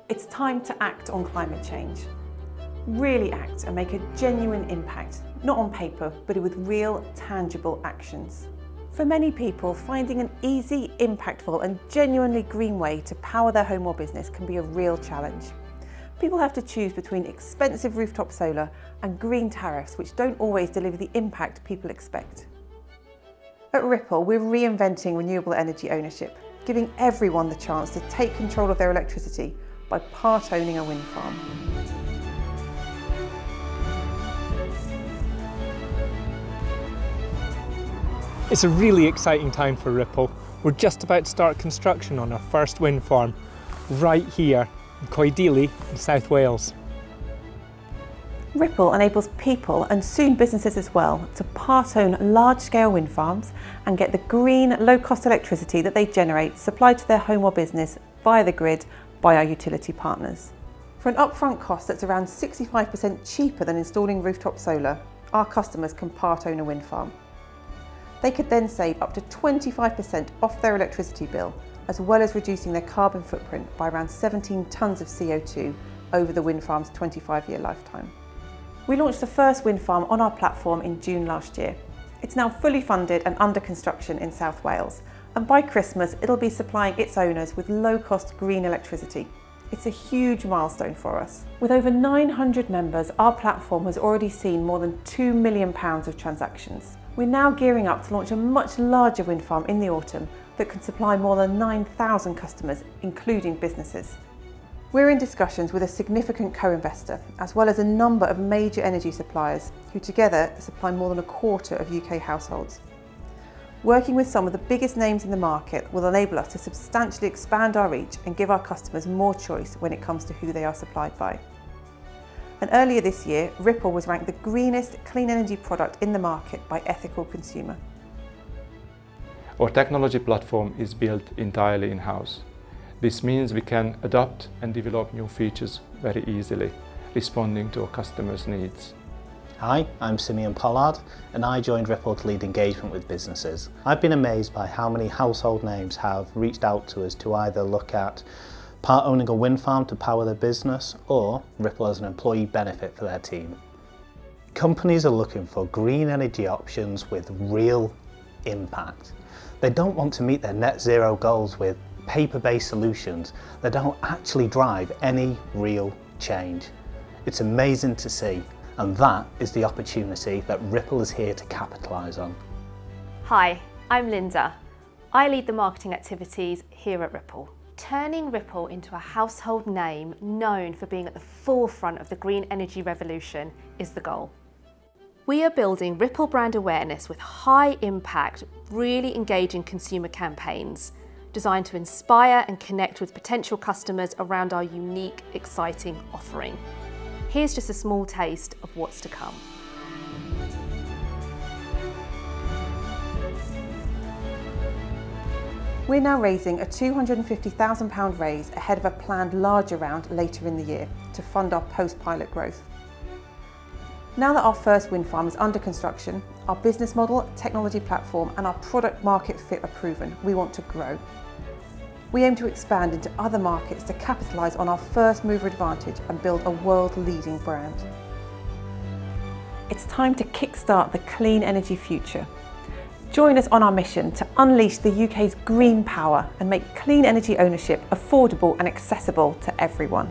It's time to act on climate change. Really act and make a genuine impact, not on paper, but with real, tangible actions. For many people, finding an easy, impactful and genuinely green way to power their home or business can be a real challenge. People have to choose between expensive rooftop solar and green tariffs, which don't always deliver the impact people expect. At Ripple, we're reinventing renewable energy ownership, giving everyone the chance to take control of their electricity by part-owning a wind farm. It's a really exciting time for Ripple. We're just about to start construction on our first wind farm, right here in Coedely in South Wales. Ripple enables people, and soon businesses as well, to part-own large-scale wind farms and get the green, low-cost electricity that they generate supplied to their home or business via the grid by our utility partners. For an upfront cost that's around 65% cheaper than installing rooftop solar, our customers can part-own a wind farm. They could then save up to 25% off their electricity bill, as well as reducing their carbon footprint by around 17 tonnes of CO2 over the wind farm's 25-year lifetime. We launched the first wind farm on our platform in June last year. It's now fully funded and under construction in South Wales, and by Christmas it'll be supplying its owners with low-cost green electricity. It's a huge milestone for us. With over 900 members, our platform has already seen more than £2 million of transactions. We're now gearing up to launch a much larger wind farm in the autumn that can supply more than 9,000 customers, including businesses. We're in discussions with a significant co-investor, as well as a number of major energy suppliers who together supply more than a quarter of UK households. Working with some of the biggest names in the market will enable us to substantially expand our reach and give our customers more choice when it comes to who they are supplied by. And earlier this year, Ripple was ranked the greenest clean energy product in the market by Ethical Consumer. Our technology platform is built entirely in-house. This means we can adapt and develop new features very easily, responding to our customers' needs. Hi, I'm Simeon Pollard and I joined Ripple to lead engagement with businesses. I've been amazed by how many household names have reached out to us to either look at part-owning a wind farm to power their business or Ripple as an employee benefit for their team. Companies are looking for green energy options with real impact. They don't want to meet their net zero goals with paper-based solutions that don't actually drive any real change. It's amazing to see, and that is the opportunity that Ripple is here to capitalise on. Hi, I'm Linda. I lead the marketing activities here at Ripple. Turning Ripple into a household name known for being at the forefront of the green energy revolution is the goal. We are building Ripple brand awareness with high impact, really engaging consumer campaigns designed to inspire and connect with potential customers around our unique, exciting offering. Here's just a small taste of what's to come. We're now raising a £250,000 raise ahead of a planned larger round later in the year to fund our post-pilot growth. Now that our first wind farm is under construction, our business model, technology platform and our product market fit are proven, we want to grow. We aim to expand into other markets to capitalise on our first mover advantage and build a world-leading brand. It's time to kickstart the clean energy future. Join us on our mission to unleash the UK's green power and make clean energy ownership affordable and accessible to everyone.